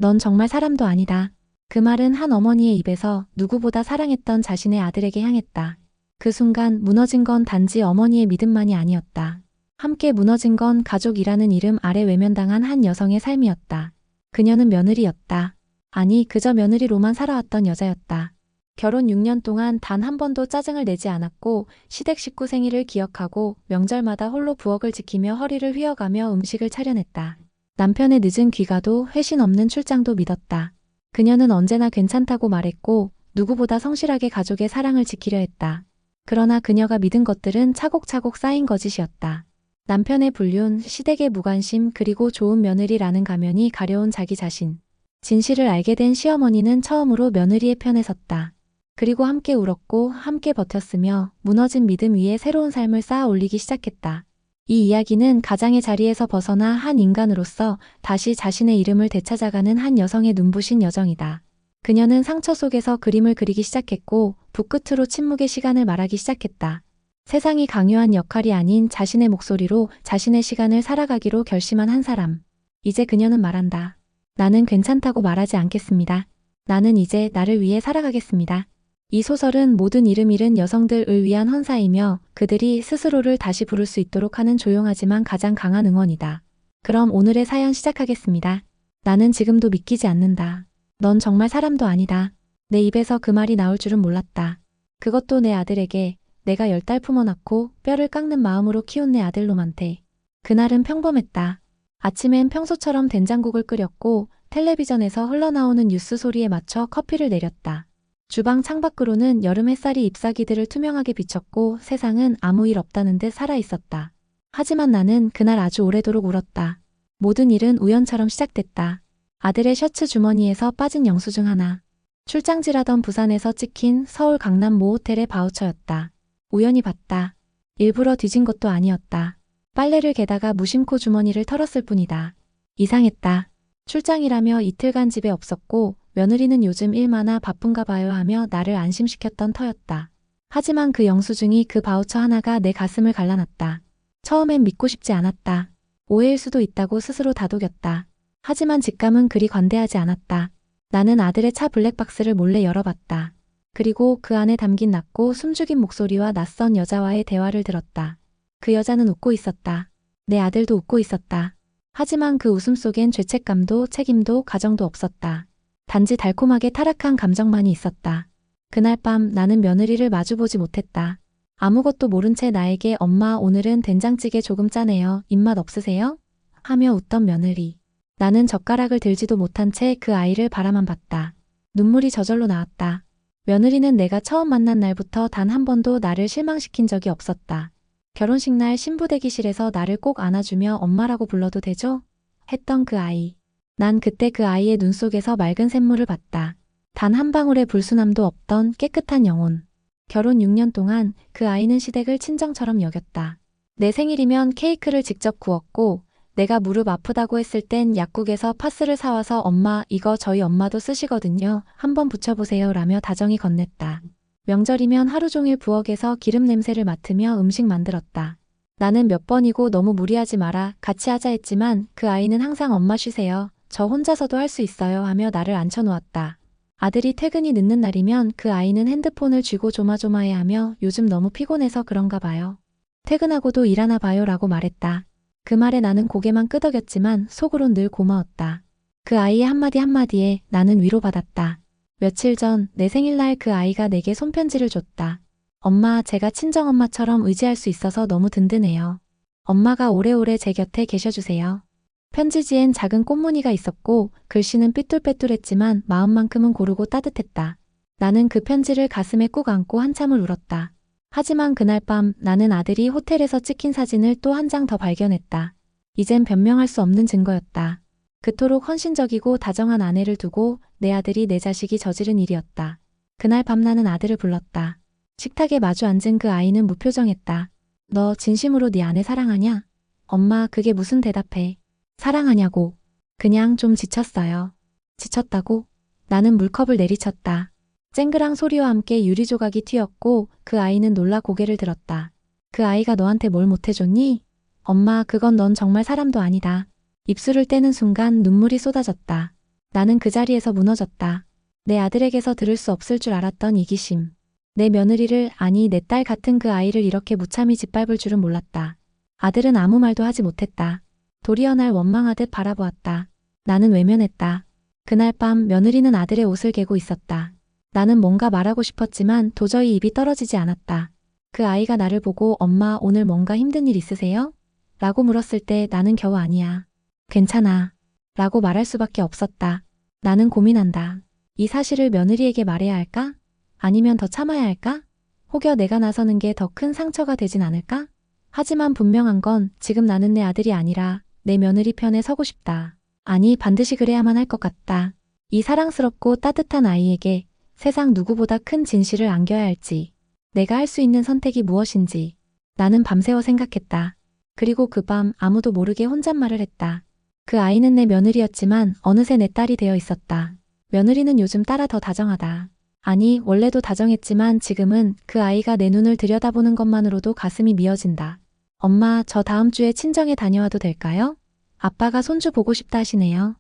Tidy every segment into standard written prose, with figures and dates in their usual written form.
넌 정말 사람도 아니다. 그 말은 한 어머니의 입에서 누구보다 사랑했던 자신의 아들에게 향했다. 그 순간 무너진 건 단지 어머니의 믿음만이 아니었다. 함께 무너진 건 가족이라는 이름 아래 외면당한 한 여성의 삶이었다. 그녀는 며느리였다. 아니, 그저 며느리로만 살아왔던 여자였다. 결혼 6년 동안 단 한 번도 짜증을 내지 않았고 시댁 식구 생일을 기억하고 명절마다 홀로 부엌을 지키며 허리를 휘어가며 음식을 차려냈다. 남편의 늦은 귀가도 회신 없는 출장도 믿었다. 그녀는 언제나 괜찮다고 말했고 누구보다 성실하게 가족의 사랑을 지키려 했다. 그러나 그녀가 믿은 것들은 차곡차곡 쌓인 거짓이었다. 남편의 불륜, 시댁의 무관심, 그리고 좋은 며느리라는 가면이 가려운 자기 자신. 진실을 알게 된 시어머니는 처음으로 며느리의 편에 섰다. 그리고 함께 울었고 함께 버텼으며 무너진 믿음 위에 새로운 삶을 쌓아 올리기 시작했다. 이 이야기는 가장의 자리에서 벗어나 한 인간으로서 다시 자신의 이름을 되찾아가는 한 여성의 눈부신 여정이다. 그녀는 상처 속에서 그림을 그리기 시작했고 붓끝으로 침묵의 시간을 말하기 시작했다. 세상이 강요한 역할이 아닌 자신의 목소리로 자신의 시간을 살아가기로 결심한 한 사람. 이제 그녀는 말한다. 나는 괜찮다고 말하지 않겠습니다. 나는 이제 나를 위해 살아가겠습니다. 이 소설은 모든 이름 잃은 여성들을 위한 헌사이며 그들이 스스로를 다시 부를 수 있도록 하는 조용하지만 가장 강한 응원이다. 그럼 오늘의 사연 시작하겠습니다. 나는 지금도 믿기지 않는다. 넌 정말 사람도 아니다. 내 입에서 그 말이 나올 줄은 몰랐다. 그것도 내 아들에게, 내가 10달 품어 낳고 뼈를 깎는 마음으로 키운 내 아들놈한테. 그날은 평범했다. 아침엔 평소처럼 된장국을 끓였고 텔레비전에서 흘러나오는 뉴스 소리에 맞춰 커피를 내렸다. 주방 창밖으로는 여름 햇살이 잎사귀들을 투명하게 비쳤고 세상은 아무 일 없다는 듯 살아있었다. 하지만 나는 그날 아주 오래도록 울었다. 모든 일은 우연처럼 시작됐다. 아들의 셔츠 주머니에서 빠진 영수증 하나. 출장지라던 부산에서 찍힌 서울 강남 모 호텔의 바우처였다. 우연히 봤다. 일부러 뒤진 것도 아니었다. 빨래를 개다가 무심코 주머니를 털었을 뿐이다. 이상했다. 출장이라며 이틀간 집에 없었고 며느리는 요즘 일 많아 바쁜가 봐요 하며 나를 안심시켰던 터였다. 하지만 그 영수증이 그 바우처 하나가 내 가슴을 갈라놨다. 처음엔 믿고 싶지 않았다. 오해일 수도 있다고 스스로 다독였다. 하지만 직감은 그리 관대하지 않았다. 나는 아들의 차 블랙박스를 몰래 열어봤다. 그리고 그 안에 담긴 낮고 숨죽인 목소리와 낯선 여자와의 대화를 들었다. 그 여자는 웃고 있었다. 내 아들도 웃고 있었다. 하지만 그 웃음 속엔 죄책감도 책임도 가정도 없었다. 단지 달콤하게 타락한 감정만이 있었다. 그날 밤 나는 며느리를 마주보지 못했다. 아무것도 모른 채 나에게 엄마 오늘은 된장찌개 조금 짜네요. 입맛 없으세요? 하며 웃던 며느리. 나는 젓가락을 들지도 못한 채 그 아이를 바라만 봤다. 눈물이 저절로 나왔다. 며느리는 내가 처음 만난 날부터 단 한 번도 나를 실망시킨 적이 없었다. 결혼식 날 신부 대기실에서 나를 꼭 안아주며 엄마라고 불러도 되죠? 했던 그 아이. 난 그때 그 아이의 눈 속에서 맑은 샘물을 봤다. 단 한 방울의 불순함도 없던 깨끗한 영혼. 결혼 6년 동안 그 아이는 시댁을 친정처럼 여겼다. 내 생일이면 케이크를 직접 구웠고 내가 무릎 아프다고 했을 땐 약국에서 파스를 사와서 엄마 이거 저희 엄마도 쓰시거든요. 한번 붙여보세요 라며 다정히 건넸다. 명절이면 하루 종일 부엌에서 기름 냄새를 맡으며 음식 만들었다. 나는 몇 번이고 너무 무리하지 마라 같이 하자 했지만 그 아이는 항상 엄마 쉬세요. 저 혼자서도 할 수 있어요 하며 나를 앉혀놓았다. 아들이 퇴근이 늦는 날이면 그 아이는 핸드폰을 쥐고 조마조마해하며 요즘 너무 피곤해서 그런가 봐요. 퇴근하고도 일하나 봐요 라고 말했다. 그 말에 나는 고개만 끄덕였지만 속으론 늘 고마웠다. 그 아이의 한마디 한마디에 나는 위로받았다. 며칠 전 내 생일날 그 아이가 내게 손편지를 줬다. 엄마, 제가 친정엄마처럼 의지할 수 있어서 너무 든든해요. 엄마가 오래오래 제 곁에 계셔주세요. 편지지엔 작은 꽃무늬가 있었고 글씨는 삐뚤빼뚤했지만 마음만큼은 고르고 따뜻했다. 나는 그 편지를 가슴에 꾹 안고 한참을 울었다. 하지만 그날 밤 나는 아들이 호텔에서 찍힌 사진을 또 한 장 더 발견했다. 이젠 변명할 수 없는 증거였다. 그토록 헌신적이고 다정한 아내를 두고 내 아들이 내 자식이 저지른 일이었다. 그날 밤 나는 아들을 불렀다. 식탁에 마주 앉은 그 아이는 무표정했다. 너 진심으로 네 아내 사랑하냐? 엄마, 그게 무슨 대답해. 사랑하냐고. 그냥 좀 지쳤어요. 지쳤다고? 나는 물컵을 내리쳤다. 쨍그랑 소리와 함께 유리 조각이 튀었고 그 아이는 놀라 고개를 들었다. 그 아이가 너한테 뭘 못해줬니? 엄마, 그건 넌 정말 사람도 아니다. 입술을 떼는 순간 눈물이 쏟아졌다. 나는 그 자리에서 무너졌다. 내 아들에게서 들을 수 없을 줄 알았던 이기심. 내 며느리를, 아니 내 딸 같은 그 아이를 이렇게 무참히 짓밟을 줄은 몰랐다. 아들은 아무 말도 하지 못했다. 도리어 날 원망하듯 바라보았다. 나는 외면했다. 그날 밤 며느리는 아들의 옷을 개고 있었다. 나는 뭔가 말하고 싶었지만 도저히 입이 떨어지지 않았다. 그 아이가 나를 보고 엄마 오늘 뭔가 힘든 일 있으세요? 라고 물었을 때 나는 겨우 아니야. 괜찮아. 라고 말할 수밖에 없었다. 나는 고민한다. 이 사실을 며느리에게 말해야 할까? 아니면 더 참아야 할까? 혹여 내가 나서는 게 더 큰 상처가 되진 않을까? 하지만 분명한 건 지금 나는 내 아들이 아니라 내 며느리 편에 서고 싶다. 아니 반드시 그래야만 할 것 같다. 이 사랑스럽고 따뜻한 아이에게 세상 누구보다 큰 진실을 안겨야 할지, 내가 할 수 있는 선택이 무엇인지 나는 밤새워 생각했다. 그리고 그 밤 아무도 모르게 혼잣말을 했다. 그 아이는 내 며느리였지만 어느새 내 딸이 되어 있었다. 며느리는 요즘 따라 더 다정하다. 아니 원래도 다정했지만 지금은 그 아이가 내 눈을 들여다보는 것만으로도 가슴이 미어진다. 엄마 저 다음 주에 친정에 다녀와도 될까요? 아빠가 손주 보고 싶다 하시네요.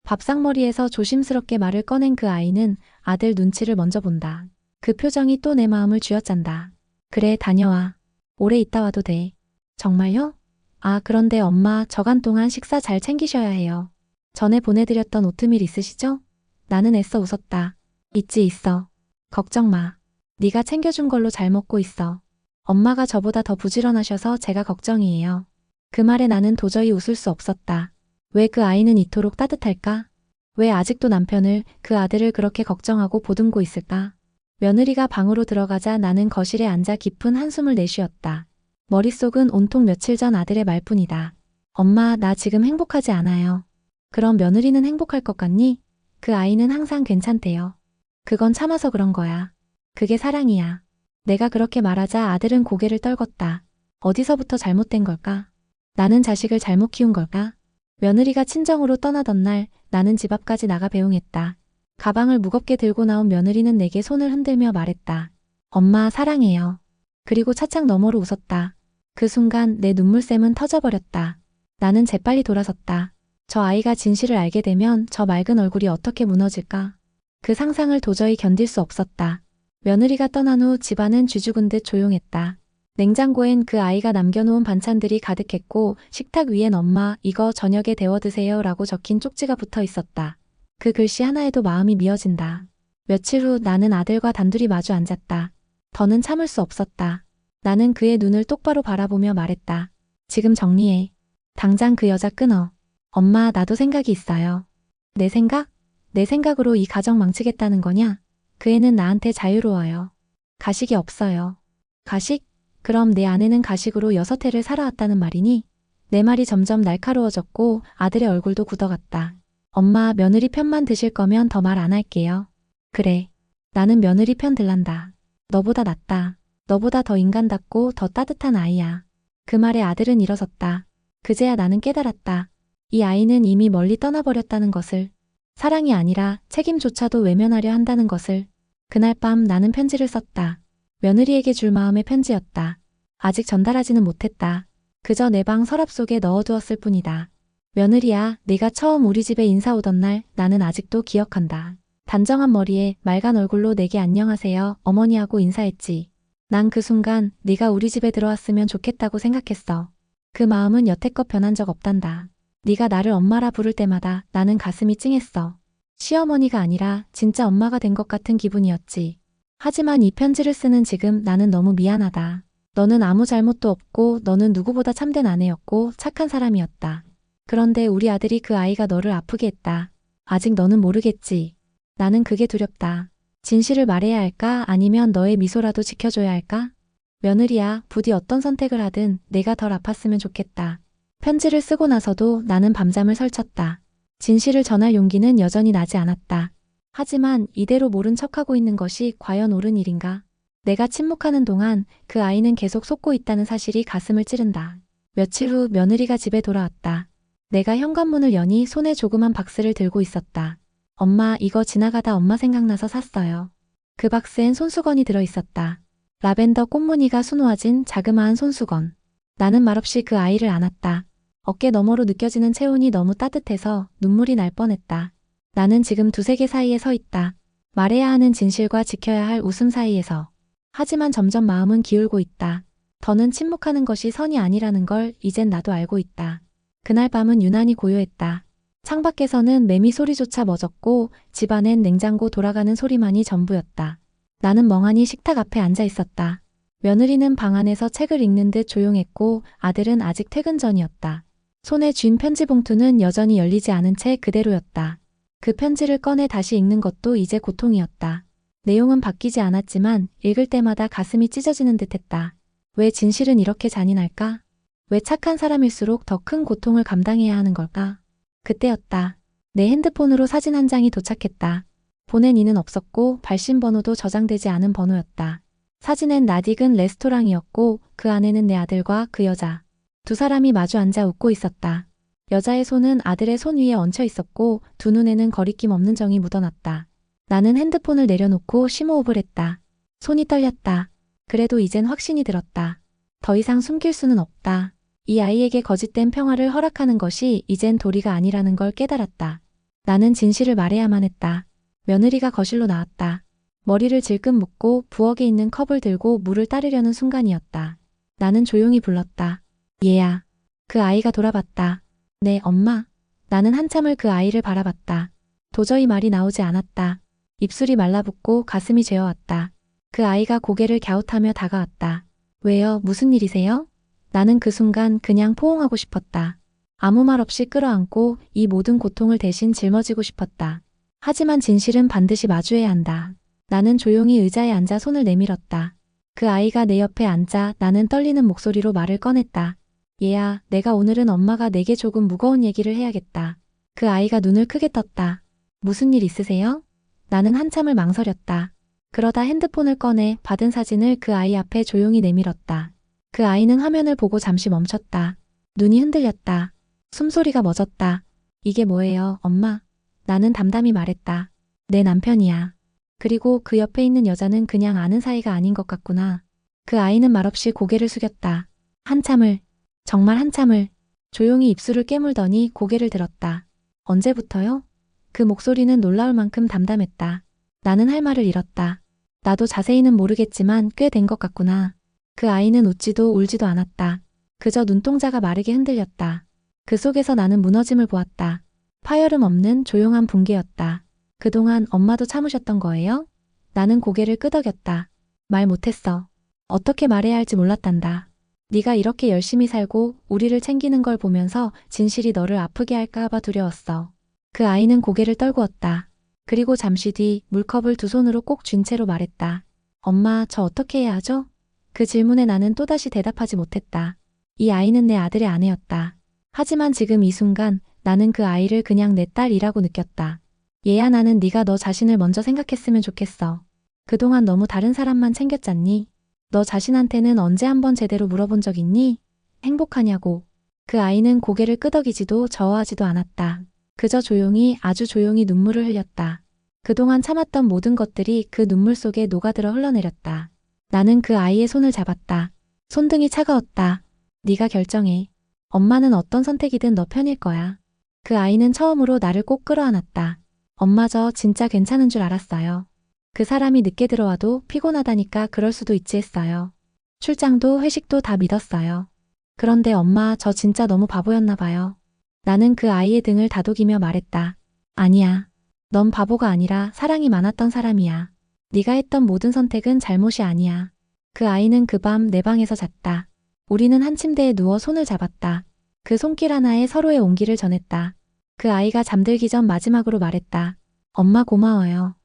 밥상머리에서 조심스럽게 말을 꺼낸 그 아이는 아들 눈치를 먼저 본다. 그 표정이 또 내 마음을 쥐어짠다. 그래 다녀와. 오래 있다 와도 돼. 정말요? 아 그런데 엄마 저간 동안 식사 잘 챙기셔야 해요. 전에 보내드렸던 오트밀 있으시죠? 나는 애써 웃었다. 있지 있어. 걱정 마. 네가 챙겨준 걸로 잘 먹고 있어. 엄마가 저보다 더 부지런하셔서 제가 걱정이에요. 그 말에 나는 도저히 웃을 수 없었다. 왜 그 아이는 이토록 따뜻할까? 왜 아직도 남편을, 그 아들을 그렇게 걱정하고 보듬고 있을까? 며느리가 방으로 들어가자 나는 거실에 앉아 깊은 한숨을 내쉬었다. 머릿속은 온통 며칠 전 아들의 말뿐이다. 엄마, 나 지금 행복하지 않아요. 그럼 며느리는 행복할 것 같니? 그 아이는 항상 괜찮대요. 그건 참아서 그런 거야. 그게 사랑이야. 내가 그렇게 말하자 아들은 고개를 떨궜다. 어디서부터 잘못된 걸까? 나는 자식을 잘못 키운 걸까? 며느리가 친정으로 떠나던 날 나는 집 앞까지 나가 배웅했다. 가방을 무겁게 들고 나온 며느리는 내게 손을 흔들며 말했다. 엄마 사랑해요. 그리고 차창 너머로 웃었다. 그 순간 내 눈물샘은 터져버렸다. 나는 재빨리 돌아섰다. 저 아이가 진실을 알게 되면 저 맑은 얼굴이 어떻게 무너질까? 그 상상을 도저히 견딜 수 없었다. 며느리가 떠난 후 집안은 쥐죽은 듯 조용했다. 냉장고엔 그 아이가 남겨놓은 반찬들이 가득했고 식탁 위엔 엄마 이거 저녁에 데워 드세요 라고 적힌 쪽지가 붙어 있었다. 그 글씨 하나에도 마음이 미어진다. 며칠 후 나는 아들과 단둘이 마주 앉았다. 더는 참을 수 없었다. 나는 그의 눈을 똑바로 바라보며 말했다. 지금 정리해. 당장 그 여자 끊어. 엄마 나도 생각이 있어요. 내 생각? 내 생각으로 이 가정 망치겠다는 거냐? 그 애는 나한테 자유로워요. 가식이 없어요. 가식? 그럼 내 아내는 가식으로 6해를 살아왔다는 말이니? 내 말이 점점 날카로워졌고 아들의 얼굴도 굳어갔다. 엄마 며느리 편만 드실 거면 더 말 안 할게요. 그래. 나는 며느리 편 들란다. 너보다 낫다. 너보다 더 인간답고 더 따뜻한 아이야. 그 말에 아들은 일어섰다. 그제야 나는 깨달았다. 이 아이는 이미 멀리 떠나버렸다는 것을. 사랑이 아니라 책임조차도 외면하려 한다는 것을. 그날 밤 나는 편지를 썼다. 며느리에게 줄 마음의 편지였다. 아직 전달하지는 못했다. 그저 내 방 서랍 속에 넣어두었을 뿐이다. 며느리야, 네가 처음 우리 집에 인사 오던 날 나는 아직도 기억한다. 단정한 머리에 맑은 얼굴로 내게 안녕하세요, 어머니하고 인사했지. 난 그 순간 네가 우리 집에 들어왔으면 좋겠다고 생각했어. 그 마음은 여태껏 변한 적 없단다. 네가 나를 엄마라 부를 때마다 나는 가슴이 찡했어. 시어머니가 아니라 진짜 엄마가 된 것 같은 기분이었지. 하지만 이 편지를 쓰는 지금 나는 너무 미안하다. 너는 아무 잘못도 없고 너는 누구보다 참된 아내였고 착한 사람이었다. 그런데 우리 아들이 그 아이가 너를 아프게 했다. 아직 너는 모르겠지. 나는 그게 두렵다. 진실을 말해야 할까 아니면 너의 미소라도 지켜줘야 할까? 며느리야, 부디 어떤 선택을 하든 내가 덜 아팠으면 좋겠다. 편지를 쓰고 나서도 나는 밤잠을 설쳤다. 진실을 전할 용기는 여전히 나지 않았다. 하지만 이대로 모른 척하고 있는 것이 과연 옳은 일인가? 내가 침묵하는 동안 그 아이는 계속 속고 있다는 사실이 가슴을 찌른다. 며칠 후 며느리가 집에 돌아왔다. 내가 현관문을 여니 손에 조그만 박스를 들고 있었다. 엄마 이거 지나가다 엄마 생각나서 샀어요. 그 박스엔 손수건이 들어있었다. 라벤더 꽃무늬가 수놓아진 자그마한 손수건. 나는 말없이 그 아이를 안았다. 어깨 너머로 느껴지는 체온이 너무 따뜻해서 눈물이 날 뻔했다. 나는 지금 두 세계 사이에 서 있다. 말해야 하는 진실과 지켜야 할 웃음 사이에서. 하지만 점점 마음은 기울고 있다. 더는 침묵하는 것이 선이 아니라는 걸 이젠 나도 알고 있다. 그날 밤은 유난히 고요했다. 창밖에서는 매미 소리조차 멎었고 집안엔 냉장고 돌아가는 소리만이 전부였다. 나는 멍하니 식탁 앞에 앉아 있었다. 며느리는 방 안에서 책을 읽는 듯 조용했고 아들은 아직 퇴근 전이었다. 손에 쥔 편지 봉투는 여전히 열리지 않은 채 그대로였다. 그 편지를 꺼내 다시 읽는 것도 이제 고통이었다. 내용은 바뀌지 않았지만 읽을 때마다 가슴이 찢어지는 듯했다. 왜 진실은 이렇게 잔인할까? 왜 착한 사람일수록 더 큰 고통을 감당해야 하는 걸까? 그때였다. 내 핸드폰으로 사진 한 장이 도착했다. 보낸 이는 없었고 발신 번호도 저장되지 않은 번호였다. 사진엔 낯익은 레스토랑이었고 그 안에는 내 아들과 그 여자. 두 사람이 마주 앉아 웃고 있었다. 여자의 손은 아들의 손 위에 얹혀 있었고 두 눈에는 거리낌 없는 정이 묻어났다. 나는 핸드폰을 내려놓고 심호흡을 했다. 손이 떨렸다. 그래도 이젠 확신이 들었다. 더 이상 숨길 수는 없다. 이 아이에게 거짓된 평화를 허락하는 것이 이젠 도리가 아니라는 걸 깨달았다. 나는 진실을 말해야만 했다. 며느리가 거실로 나왔다. 머리를 질끈 묶고 부엌에 있는 컵을 들고 물을 따르려는 순간이었다. 나는 조용히 불렀다. 얘야. 그 아이가 돌아봤다. 네, 엄마. 나는 한참을 그 아이를 바라봤다. 도저히 말이 나오지 않았다. 입술이 말라붙고 가슴이 죄어왔다. 그 아이가 고개를 갸웃하며 다가왔다. 왜요? 무슨 일이세요? 나는 그 순간 그냥 포옹하고 싶었다. 아무 말 없이 끌어안고 이 모든 고통을 대신 짊어지고 싶었다. 하지만 진실은 반드시 마주해야 한다. 나는 조용히 의자에 앉아 손을 내밀었다. 그 아이가 내 옆에 앉아 나는 떨리는 목소리로 말을 꺼냈다. 얘야, 내가 오늘은 엄마가 내게 조금 무거운 얘기를 해야겠다. 그 아이가 눈을 크게 떴다. 무슨 일 있으세요? 나는 한참을 망설였다. 그러다 핸드폰을 꺼내 받은 사진을 그 아이 앞에 조용히 내밀었다. 그 아이는 화면을 보고 잠시 멈췄다. 눈이 흔들렸다. 숨소리가 멎었다. 이게 뭐예요, 엄마? 나는 담담히 말했다. 내 남편이야. 그리고 그 옆에 있는 여자는 그냥 아는 사이가 아닌 것 같구나. 그 아이는 말없이 고개를 숙였다. 한참을, 정말 한참을, 조용히 입술을 깨물더니 고개를 들었다. 언제부터요? 그 목소리는 놀라울 만큼 담담했다. 나는 할 말을 잃었다. 나도 자세히는 모르겠지만 꽤 된 것 같구나. 그 아이는 웃지도 울지도 않았다. 그저 눈동자가 마르게 흔들렸다. 그 속에서 나는 무너짐을 보았다. 파열음 없는 조용한 붕괴였다. 그동안 엄마도 참으셨던 거예요? 나는 고개를 끄덕였다. 말 못했어. 어떻게 말해야 할지 몰랐단다. 네가 이렇게 열심히 살고 우리를 챙기는 걸 보면서 진실이 너를 아프게 할까 봐 두려웠어. 그 아이는 고개를 떨구었다. 그리고 잠시 뒤 물컵을 두 손으로 꼭 쥔 채로 말했다. 엄마, 저 어떻게 해야 하죠? 그 질문에 나는 또다시 대답하지 못했다. 이 아이는 내 아들의 아내였다. 하지만 지금 이 순간 나는 그 아이를 그냥 내 딸이라고 느꼈다. 얘야, 나는 네가 너 자신을 먼저 생각했으면 좋겠어. 그동안 너무 다른 사람만 챙겼잖니? 너 자신한테는 언제 한번 제대로 물어본 적 있니? 행복하냐고. 그 아이는 고개를 끄덕이지도 저어하지도 않았다. 그저 조용히, 아주 조용히 눈물을 흘렸다. 그동안 참았던 모든 것들이 그 눈물 속에 녹아들어 흘러내렸다. 나는 그 아이의 손을 잡았다. 손등이 차가웠다. 네가 결정해. 엄마는 어떤 선택이든 너 편일 거야. 그 아이는 처음으로 나를 꼭 끌어안았다. 엄마, 저 진짜 괜찮은 줄 알았어요. 그 사람이 늦게 들어와도 피곤하다니까 그럴 수도 있지 했어요. 출장도 회식도 다 믿었어요. 그런데 엄마, 저 진짜 너무 바보였나 봐요. 나는 그 아이의 등을 다독이며 말했다. 아니야. 넌 바보가 아니라 사랑이 많았던 사람이야. 네가 했던 모든 선택은 잘못이 아니야. 그 아이는 그 밤 내 방에서 잤다. 우리는 한 침대에 누워 손을 잡았다. 그 손길 하나에 서로의 온기를 전했다. 그 아이가 잠들기 전 마지막으로 말했다. 엄마, 고마워요.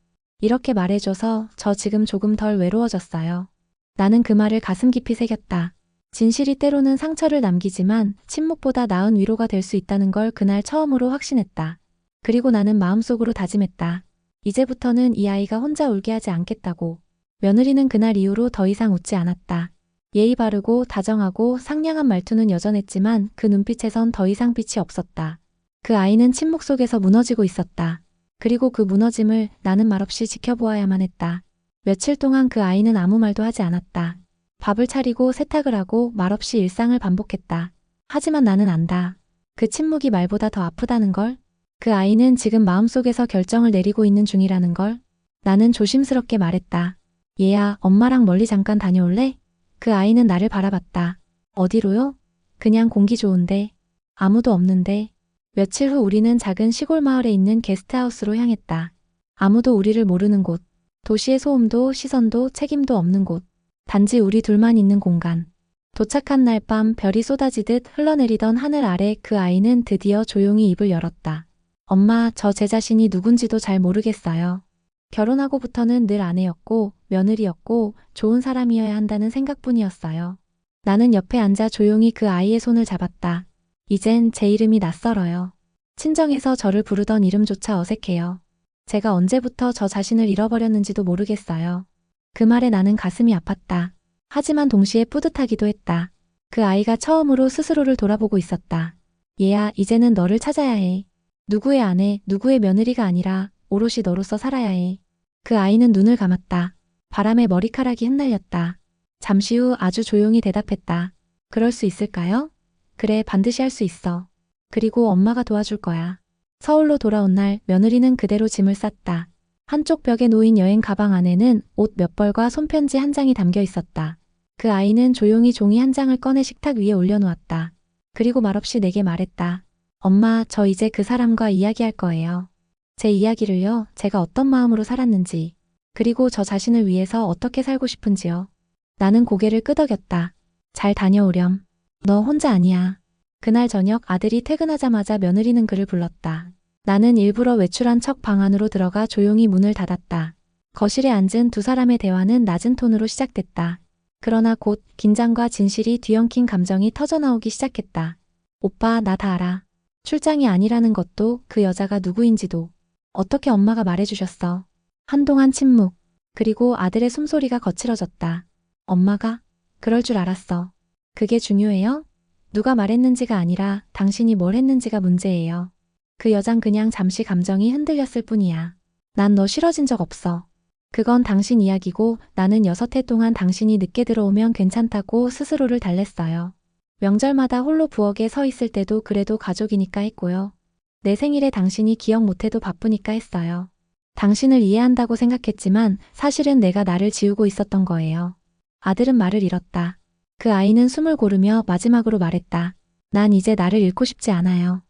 이렇게 말해줘서 저 지금 조금 덜 외로워졌어요. 나는 그 말을 가슴 깊이 새겼다. 진실이 때로는 상처를 남기지만 침묵보다 나은 위로가 될 수 있다는 걸 그날 처음으로 확신했다. 그리고 나는 마음속으로 다짐했다. 이제부터는 이 아이가 혼자 울게 하지 않겠다고. 며느리는 그날 이후로 더 이상 웃지 않았다. 예의 바르고 다정하고 상냥한 말투는 여전했지만 그 눈빛에선 더 이상 빛이 없었다. 그 아이는 침묵 속에서 무너지고 있었다. 그리고 그 무너짐을 나는 말없이 지켜보아야만 했다. 며칠 동안 그 아이는 아무 말도 하지 않았다. 밥을 차리고 세탁을 하고 말없이 일상을 반복했다. 하지만 나는 안다. 그 침묵이 말보다 더 아프다는 걸. 그 아이는 지금 마음속에서 결정을 내리고 있는 중이라는 걸. 나는 조심스럽게 말했다. 얘야, 엄마랑 멀리 잠깐 다녀올래? 그 아이는 나를 바라봤다. 어디로요? 그냥 공기 좋은데. 아무도 없는데. 며칠 후 우리는 작은 시골 마을에 있는 게스트하우스로 향했다. 아무도 우리를 모르는 곳. 도시의 소음도 시선도 책임도 없는 곳. 단지 우리 둘만 있는 공간. 도착한 날 밤 별이 쏟아지듯 흘러내리던 하늘 아래 그 아이는 드디어 조용히 입을 열었다. 엄마, 저 제 자신이 누군지도 잘 모르겠어요. 결혼하고부터는 늘 아내였고 며느리였고 좋은 사람이어야 한다는 생각뿐이었어요. 나는 옆에 앉아 조용히 그 아이의 손을 잡았다. 이젠 제 이름이 낯설어요. 친정에서 저를 부르던 이름조차 어색해요. 제가 언제부터 저 자신을 잃어버렸는지도 모르겠어요. 그 말에 나는 가슴이 아팠다. 하지만 동시에 뿌듯하기도 했다. 그 아이가 처음으로 스스로를 돌아보고 있었다. 얘야, 이제는 너를 찾아야 해. 누구의 아내, 누구의 며느리가 아니라 오롯이 너로서 살아야 해. 그 아이는 눈을 감았다. 바람에 머리카락이 흩날렸다. 잠시 후 아주 조용히 대답했다. 그럴 수 있을까요? 그래, 반드시 할 수 있어. 그리고 엄마가 도와줄 거야. 서울로 돌아온 날 며느리는 그대로 짐을 쌌다. 한쪽 벽에 놓인 여행 가방 안에는 옷 몇 벌과 손편지 한 장이 담겨 있었다. 그 아이는 조용히 종이 한 장을 꺼내 식탁 위에 올려놓았다. 그리고 말없이 내게 말했다. 엄마, 저 이제 그 사람과 이야기할 거예요. 제 이야기를요, 제가 어떤 마음으로 살았는지, 그리고 저 자신을 위해서 어떻게 살고 싶은지요. 나는 고개를 끄덕였다. 잘 다녀오렴. 너 혼자 아니야. 그날 저녁 아들이 퇴근하자마자 며느리는 그를 불렀다. 나는 일부러 외출한 척 방 안으로 들어가 조용히 문을 닫았다. 거실에 앉은 두 사람의 대화는 낮은 톤으로 시작됐다. 그러나 곧 긴장과 진실이 뒤엉킨 감정이 터져나오기 시작했다. 오빠, 나 다 알아. 출장이 아니라는 것도, 그 여자가 누구인지도. 어떻게 엄마가 말해주셨어. 한동안 침묵. 그리고 아들의 숨소리가 거칠어졌다. 엄마가? 그럴 줄 알았어. 그게 중요해요? 누가 말했는지가 아니라 당신이 뭘 했는지가 문제예요. 그 여잔 그냥 잠시 감정이 흔들렸을 뿐이야. 난 너 싫어진 적 없어. 그건 당신 이야기고 나는 6해 동안 당신이 늦게 들어오면 괜찮다고 스스로를 달랬어요. 명절마다 홀로 부엌에 서 있을 때도 그래도 가족이니까 했고요. 내 생일에 당신이 기억 못해도 바쁘니까 했어요. 당신을 이해한다고 생각했지만 사실은 내가 나를 지우고 있었던 거예요. 아들은 말을 잃었다. 그 아이는 숨을 고르며 마지막으로 말했다. 난 이제 나를 잃고 싶지 않아요.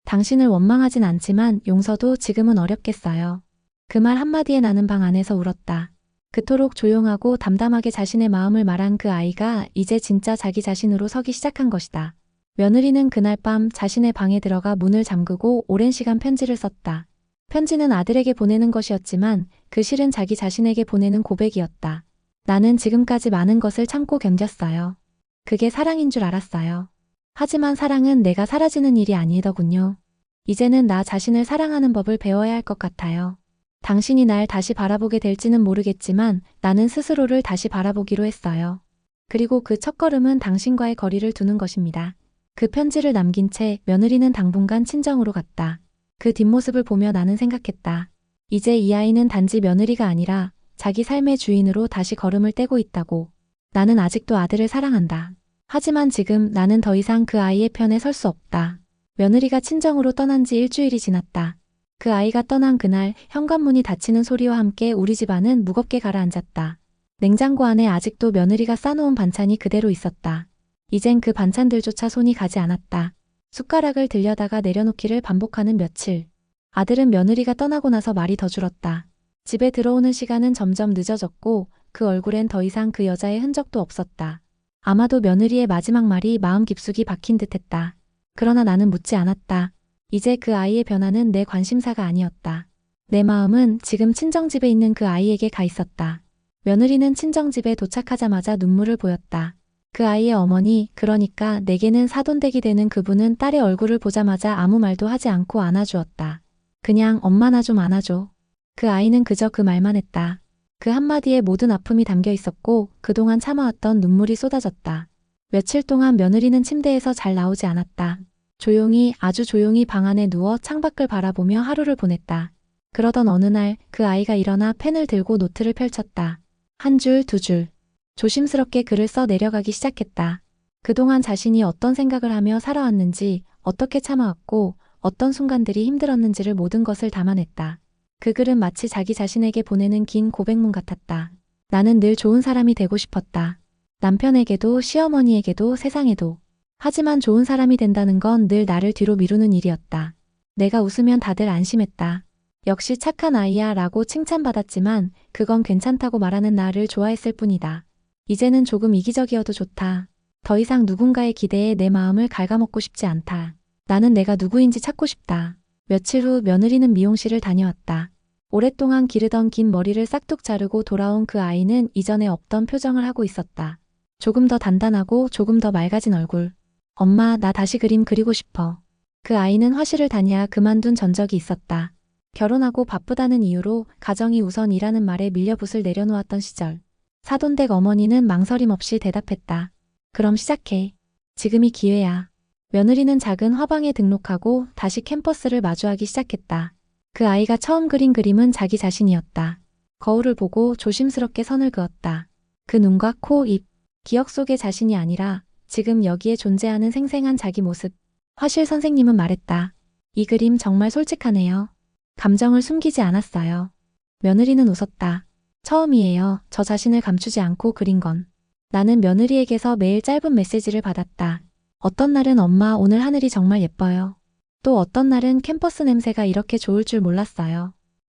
당신을 원망하진 않지만 용서도 지금은 어렵겠어요. 그 말 한마디에 나는 방 안에서 울었다. 그토록 조용하고 담담하게 자신의 마음을 말한 그 아이가 이제 진짜 자기 자신으로 서기 시작한 것이다. 며느리는 그날 밤 자신의 방에 들어가 문을 잠그고 오랜 시간 편지를 썼다. 편지는 아들에게 보내는 것이었지만 그 실은 자기 자신에게 보내는 고백이었다. 나는 지금까지 많은 것을 참고 견뎠어요. 그게 사랑인 줄 알았어요. 하지만 사랑은 내가 사라지는 일이 아니더군요. 이제는 나 자신을 사랑하는 법을 배워야 할 것 같아요. 당신이 날 다시 바라보게 될지는 모르겠지만 나는 스스로를 다시 바라보기로 했어요. 그리고 그 첫걸음은 당신과의 거리를 두는 것입니다. 그 편지를 남긴 채 며느리는 당분간 친정으로 갔다. 그 뒷모습을 보며 나는 생각했다. 이제 이 아이는 단지 며느리가 아니라 자기 삶의 주인으로 다시 걸음을 떼고 있다고. 나는 아직도 아들을 사랑한다. 하지만 지금 나는 더 이상 그 아이의 편에 설 수 없다. 며느리가 친정으로 떠난 지 일주일이 지났다. 그 아이가 떠난 그날 현관문이 닫히는 소리와 함께 우리 집안은 무겁게 가라앉았다. 냉장고 안에 아직도 며느리가 싸놓은 반찬이 그대로 있었다. 이젠 그 반찬들조차 손이 가지 않았다. 숟가락을 들여다가 내려놓기를 반복하는 며칠. 아들은 며느리가 떠나고 나서 말이 더 줄었다. 집에 들어오는 시간은 점점 늦어졌고 그 얼굴엔 더 이상 그 여자의 흔적도 없었다. 아마도 며느리의 마지막 말이 마음 깊숙이 박힌 듯했다. 그러나 나는 묻지 않았다. 이제 그 아이의 변화는 내 관심사가 아니었다. 내 마음은 지금 친정집에 있는 그 아이에게 가 있었다. 며느리는 친정집에 도착하자마자 눈물을 보였다. 그 아이의 어머니, 그러니까 내게는 사돈댁이 되는 그분은 딸의 얼굴을 보자마자 아무 말도 하지 않고 안아주었다. 그냥 엄마 나 좀 안아줘. 그 아이는 그저 그 말만 했다. 그 한마디에 모든 아픔이 담겨 있었고 그동안 참아왔던 눈물이 쏟아졌다. 며칠 동안 며느리는 침대에서 잘 나오지 않았다. 조용히, 아주 조용히 방 안에 누워 창밖을 바라보며 하루를 보냈다. 그러던 어느 날 그 아이가 일어나 펜을 들고 노트를 펼쳤다. 한 줄, 두 줄. 조심스럽게 글을 써 내려가기 시작했다. 그동안 자신이 어떤 생각을 하며 살아왔는지, 어떻게 참아왔고, 어떤 순간들이 힘들었는지를 모든 것을 담아냈다. 그 글은 마치 자기 자신에게 보내는 긴 고백문 같았다. 나는 늘 좋은 사람이 되고 싶었다. 남편에게도 시어머니에게도 세상에도. 하지만 좋은 사람이 된다는 건 늘 나를 뒤로 미루는 일이었다. 내가 웃으면 다들 안심했다. 역시 착한 아이야 라고 칭찬받았지만 그건 괜찮다고 말하는 나를 좋아했을 뿐이다. 이제는 조금 이기적이어도 좋다. 더 이상 누군가의 기대에 내 마음을 갉아먹고 싶지 않다. 나는 내가 누구인지 찾고 싶다. 며칠 후 며느리는 미용실을 다녀왔다. 오랫동안 기르던 긴 머리를 싹둑 자르고 돌아온 그 아이는 이전에 없던 표정을 하고 있었다. 조금 더 단단하고 조금 더 맑아진 얼굴. 엄마, 나 다시 그림 그리고 싶어. 그 아이는 화실을 다녀야 그만둔 전적이 있었다. 결혼하고 바쁘다는 이유로 가정이 우선이라는 말에 밀려붓을 내려놓았던 시절. 사돈댁 어머니는 망설임 없이 대답했다. 그럼 시작해. 지금이 기회야. 며느리는 작은 화방에 등록하고 다시 캠퍼스를 마주하기 시작했다. 그 아이가 처음 그린 그림은 자기 자신이었다. 거울을 보고 조심스럽게 선을 그었다. 그 눈과 코, 입, 기억 속의 자신이 아니라 지금 여기에 존재하는 생생한 자기 모습. 화실 선생님은 말했다. 이 그림 정말 솔직하네요. 감정을 숨기지 않았어요. 며느리는 웃었다. 처음이에요. 저 자신을 감추지 않고 그린 건. 나는 며느리에게서 매일 짧은 메시지를 받았다. 어떤 날은 엄마, 오늘 하늘이 정말 예뻐요. 또 어떤 날은 캠퍼스 냄새가 이렇게 좋을 줄 몰랐어요.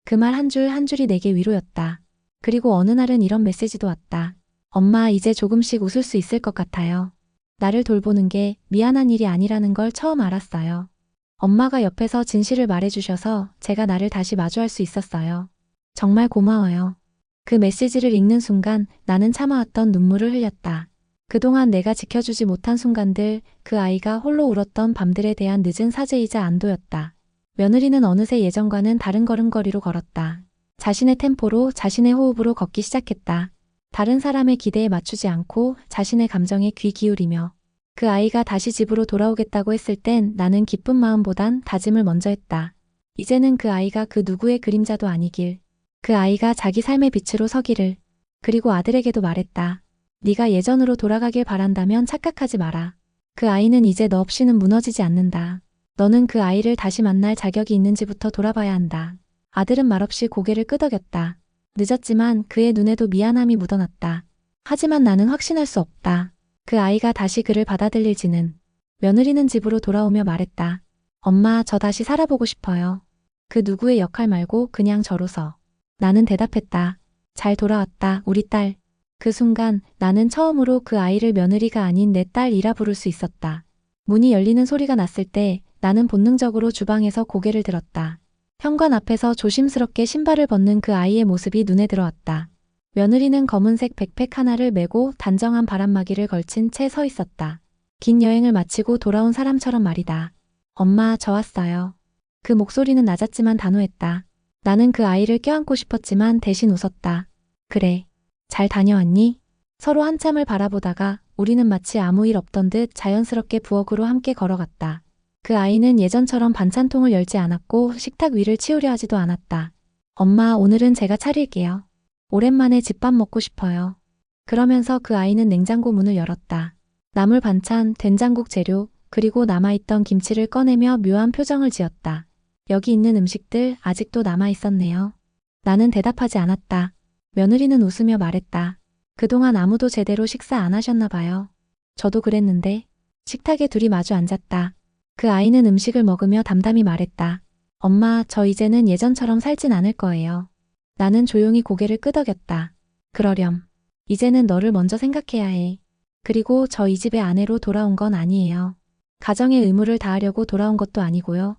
그 말 한 줄 한 줄이 내게 위로였다. 그리고 어느 날은 이런 메시지도 왔다. 엄마, 이제 조금씩 웃을 수 있을 것 같아요. 나를 돌보는 게 미안한 일이 아니라는 걸 처음 알았어요. 엄마가 옆에서 진실을 말해주셔서 제가 나를 다시 마주할 수 있었어요. 정말 고마워요. 그 메시지를 읽는 순간 나는 참아왔던 눈물을 흘렸다. 그동안 내가 지켜주지 못한 순간들, 그 아이가 홀로 울었던 밤들에 대한 늦은 사죄이자 안도였다. 며느리는 어느새 예전과는 다른 걸음걸이로 걸었다. 자신의 템포로, 자신의 호흡으로 걷기 시작했다. 다른 사람의 기대에 맞추지 않고 자신의 감정에 귀 기울이며. 그 아이가 다시 집으로 돌아오겠다고 했을 땐 나는 기쁜 마음보단 다짐을 먼저 했다. 이제는 그 아이가 그 누구의 그림자도 아니길. 그 아이가 자기 삶의 빛으로 서기를. 그리고 아들에게도 말했다. 네가 예전으로 돌아가길 바란다면 착각하지 마라. 그 아이는 이제 너 없이는 무너지지 않는다. 너는 그 아이를 다시 만날 자격이 있는지부터 돌아봐야 한다. 아들은 말없이 고개를 끄덕였다. 늦었지만 그의 눈에도 미안함이 묻어났다. 하지만 나는 확신할 수 없다. 그 아이가 다시 그를 받아들일지는. 며느리는 집으로 돌아오며 말했다. 엄마, 저 다시 살아보고 싶어요. 그 누구의 역할 말고 그냥 저로서. 나는 대답했다. 잘 돌아왔다, 우리 딸. 그 순간 나는 처음으로 그 아이를 며느리가 아닌 내 딸이라 부를 수 있었다. 문이 열리는 소리가 났을 때 나는 본능적으로 주방에서 고개를 들었다. 현관 앞에서 조심스럽게 신발을 벗는 그 아이의 모습이 눈에 들어왔다. 며느리는 검은색 백팩 하나를 메고 단정한 바람막이를 걸친 채 서 있었다. 긴 여행을 마치고 돌아온 사람처럼 말이다. 엄마, 저 왔어요. 그 목소리는 낮았지만 단호했다. 나는 그 아이를 껴안고 싶었지만 대신 웃었다. 그래. 잘 다녀왔니? 서로 한참을 바라보다가 우리는 마치 아무 일 없던 듯 자연스럽게 부엌으로 함께 걸어갔다. 그 아이는 예전처럼 반찬통을 열지 않았고 식탁 위를 치우려 하지도 않았다. 엄마, 오늘은 제가 차릴게요. 오랜만에 집밥 먹고 싶어요. 그러면서 그 아이는 냉장고 문을 열었다. 나물 반찬, 된장국 재료, 그리고 남아있던 김치를 꺼내며 묘한 표정을 지었다. 여기 있는 음식들 아직도 남아있었네요. 나는 대답하지 않았다. 며느리는 웃으며 말했다. 그동안 아무도 제대로 식사 안 하셨나 봐요. 저도 그랬는데. 식탁에 둘이 마주 앉았다. 그 아이는 음식을 먹으며 담담히 말했다. 엄마, 저 이제는 예전처럼 살진 않을 거예요. 나는 조용히 고개를 끄덕였다. 그러렴. 이제는 너를 먼저 생각해야 해. 그리고 저 이 집의 아내로 돌아온 건 아니에요. 가정의 의무를 다하려고 돌아온 것도 아니고요.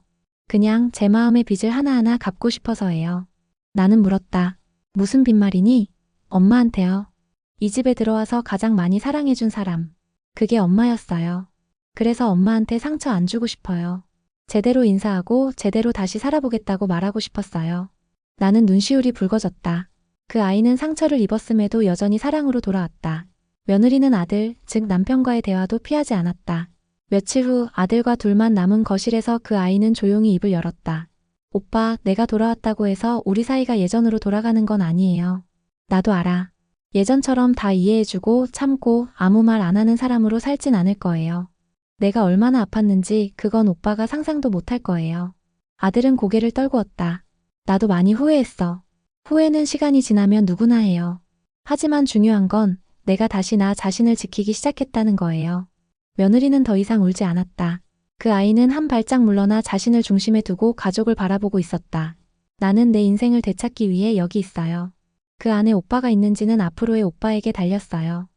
그냥 제 마음의 빚을 하나하나 갚고 싶어서예요. 나는 물었다. 무슨 빚말이니? 엄마한테요. 이 집에 들어와서 가장 많이 사랑해준 사람. 그게 엄마였어요. 그래서 엄마한테 상처 안 주고 싶어요. 제대로 인사하고 제대로 다시 살아보겠다고 말하고 싶었어요. 나는 눈시울이 붉어졌다. 그 아이는 상처를 입었음에도 여전히 사랑으로 돌아왔다. 며느리는 아들, 즉 남편과의 대화도 피하지 않았다. 며칠 후 아들과 둘만 남은 거실에서 그 아이는 조용히 입을 열었다. 오빠, 내가 돌아왔다고 해서 우리 사이가 예전으로 돌아가는 건 아니에요. 나도 알아. 예전처럼 다 이해해주고 참고 아무 말 안 하는 사람으로 살진 않을 거예요. 내가 얼마나 아팠는지 그건 오빠가 상상도 못할 거예요. 아들은 고개를 떨구었다. 나도 많이 후회했어. 후회는 시간이 지나면 누구나 해요. 하지만 중요한 건 내가 다시 나 자신을 지키기 시작했다는 거예요. 며느리는 더 이상 울지 않았다. 그 아이는 한 발짝 물러나 자신을 중심에 두고 가족을 바라보고 있었다. 나는 내 인생을 되찾기 위해 여기 있어요. 그 안에 오빠가 있는지는 앞으로의 오빠에게 달렸어요.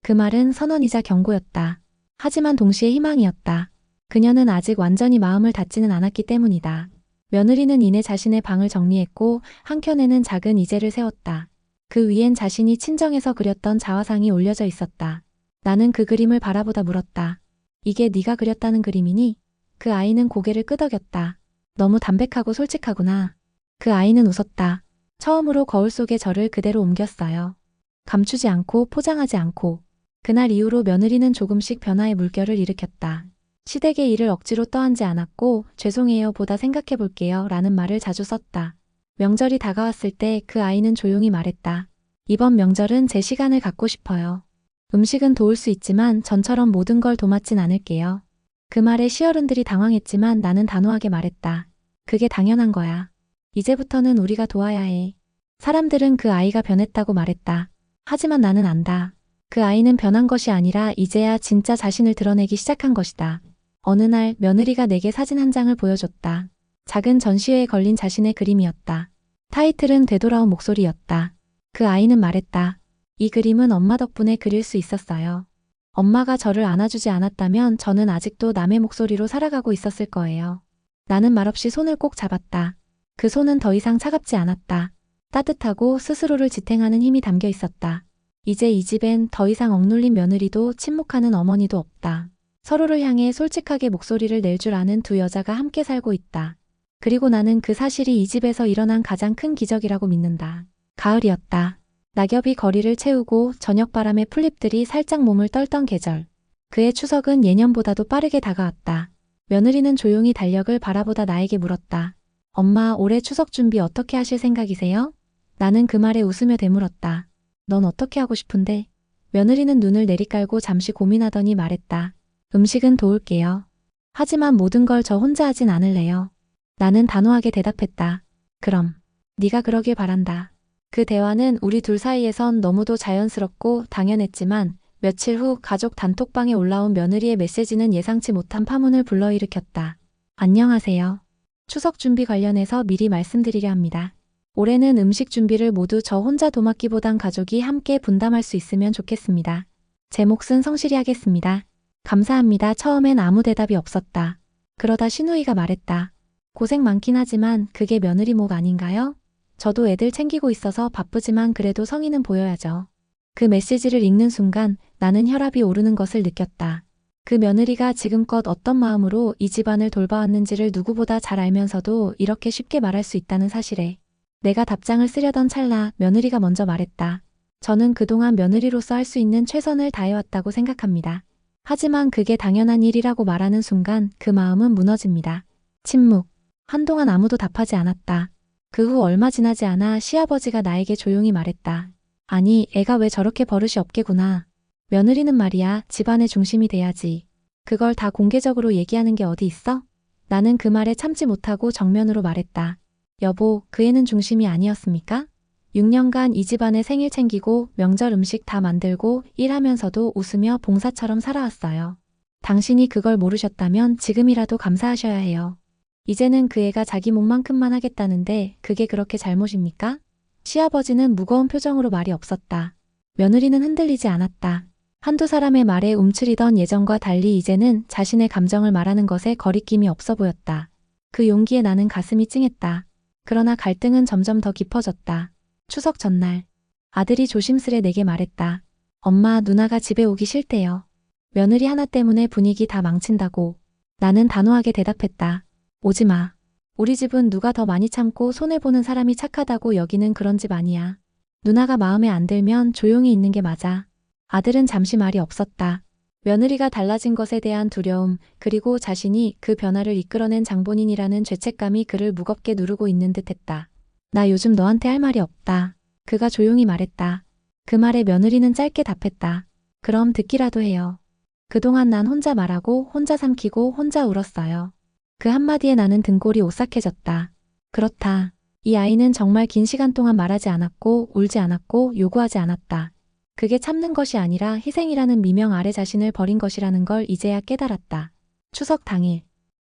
그 말은 선언이자 경고였다. 하지만 동시에 희망이었다. 그녀는 아직 완전히 마음을 닫지는 않았기 때문이다. 며느리는 이내 자신의 방을 정리했고 한켠에는 작은 이젤을 세웠다. 그 위엔 자신이 친정에서 그렸던 자화상이 올려져 있었다. 나는 그 그림을 바라보다 물었다. 이게 네가 그렸다는 그림이니? 그 아이는 고개를 끄덕였다. 너무 담백하고 솔직하구나. 그 아이는 웃었다. 처음으로 거울 속에 저를 그대로 옮겼어요. 감추지 않고 포장하지 않고. 그날 이후로 며느리는 조금씩 변화의 물결을 일으켰다. 시댁의 일을 억지로 떠안지 않았고 죄송해요 보다 생각해 볼게요 라는 말을 자주 썼다. 명절이 다가왔을 때 그 아이는 조용히 말했다. 이번 명절은 제 시간을 갖고 싶어요. 음식은 도울 수 있지만 전처럼 모든 걸 도맡진 않을게요. 그 말에 시어른들이 당황했지만 나는 단호하게 말했다. 그게 당연한 거야. 이제부터는 우리가 도와야 해. 사람들은 그 아이가 변했다고 말했다. 하지만 나는 안다. 그 아이는 변한 것이 아니라 이제야 진짜 자신을 드러내기 시작한 것이다. 어느 날 며느리가 내게 사진 한 장을 보여줬다. 작은 전시회에 걸린 자신의 그림이었다. 타이틀은 되돌아온 목소리였다. 그 아이는 말했다. 이 그림은 엄마 덕분에 그릴 수 있었어요. 엄마가 저를 안아주지 않았다면 저는 아직도 남의 목소리로 살아가고 있었을 거예요. 나는 말없이 손을 꼭 잡았다. 그 손은 더 이상 차갑지 않았다. 따뜻하고 스스로를 지탱하는 힘이 담겨 있었다. 이제 이 집엔 더 이상 억눌린 며느리도 침묵하는 어머니도 없다. 서로를 향해 솔직하게 목소리를 낼 줄 아는 두 여자가 함께 살고 있다. 그리고 나는 그 사실이 이 집에서 일어난 가장 큰 기적이라고 믿는다. 가을이었다. 낙엽이 거리를 채우고 저녁바람에 풀잎들이 살짝 몸을 떨던 계절. 그의 추석은 예년보다도 빠르게 다가왔다. 며느리는 조용히 달력을 바라보다 나에게 물었다. 엄마, 올해 추석 준비 어떻게 하실 생각이세요? 나는 그 말에 웃으며 되물었다. 넌 어떻게 하고 싶은데? 며느리는 눈을 내리깔고 잠시 고민하더니 말했다. 음식은 도울게요. 하지만 모든 걸 저 혼자 하진 않을래요. 나는 단호하게 대답했다. 그럼 네가 그러길 바란다. 그 대화는 우리 둘 사이에선 너무도 자연스럽고 당연했지만 며칠 후 가족 단톡방에 올라온 며느리의 메시지는 예상치 못한 파문을 불러일으켰다. 안녕하세요. 추석 준비 관련해서 미리 말씀드리려 합니다. 올해는 음식 준비를 모두 저 혼자 도맡기보단 가족이 함께 분담할 수 있으면 좋겠습니다. 제 몫은 성실히 하겠습니다. 감사합니다. 처음엔 아무 대답이 없었다. 그러다 신우이가 말했다. 고생 많긴 하지만 그게 며느리 목 아닌가요? 저도 애들 챙기고 있어서 바쁘지만 그래도 성의는 보여야죠. 그 메시지를 읽는 순간 나는 혈압이 오르는 것을 느꼈다. 그 며느리가 지금껏 어떤 마음으로 이 집안을 돌봐왔는지를 누구보다 잘 알면서도 이렇게 쉽게 말할 수 있다는 사실에 내가 답장을 쓰려던 찰나 며느리가 먼저 말했다. 저는 그동안 며느리로서 할 수 있는 최선을 다해왔다고 생각합니다. 하지만 그게 당연한 일이라고 말하는 순간 그 마음은 무너집니다. 침묵. 한동안 아무도 답하지 않았다. 그 후 얼마 지나지 않아 시아버지가 나에게 조용히 말했다. 아니, 애가 왜 저렇게 버릇이 없게구나. 며느리는 말이야, 집안의 중심이 돼야지. 그걸 다 공개적으로 얘기하는 게 어디 있어? 나는 그 말에 참지 못하고 정면으로 말했다. 여보, 그 애는 중심이 아니었습니까? 6년간 이 집안의 생일 챙기고 명절 음식 다 만들고 일하면서도 웃으며 봉사처럼 살아왔어요. 당신이 그걸 모르셨다면 지금이라도 감사하셔야 해요. 이제는 그 애가 자기 몫만큼만 하겠다는데 그게 그렇게 잘못입니까? 시아버지는 무거운 표정으로 말이 없었다. 며느리는 흔들리지 않았다. 한두 사람의 말에 움츠리던 예전과 달리 이제는 자신의 감정을 말하는 것에 거리낌이 없어 보였다. 그 용기에 나는 가슴이 찡했다. 그러나 갈등은 점점 더 깊어졌다. 추석 전날 아들이 조심스레 내게 말했다. 엄마, 누나가 집에 오기 싫대요. 며느리 하나 때문에 분위기 다 망친다고. 나는 단호하게 대답했다. 오지 마. 우리 집은 누가 더 많이 참고 손해보는 사람이 착하다고 여기는 그런 집 아니야. 누나가 마음에 안 들면 조용히 있는 게 맞아. 아들은 잠시 말이 없었다. 며느리가 달라진 것에 대한 두려움, 그리고 자신이 그 변화를 이끌어낸 장본인이라는 죄책감이 그를 무겁게 누르고 있는 듯했다. 나 요즘 너한테 할 말이 없다. 그가 조용히 말했다. 그 말에 며느리는 짧게 답했다. 그럼 듣기라도 해요. 그동안 난 혼자 말하고 혼자 삼키고 혼자 울었어요. 그 한마디에 나는 등골이 오싹해졌다. 그렇다. 이 아이는 정말 긴 시간 동안 말하지 않았고 울지 않았고 요구하지 않았다. 그게 참는 것이 아니라 희생이라는 미명 아래 자신을 버린 것이라는 걸 이제야 깨달았다. 추석 당일.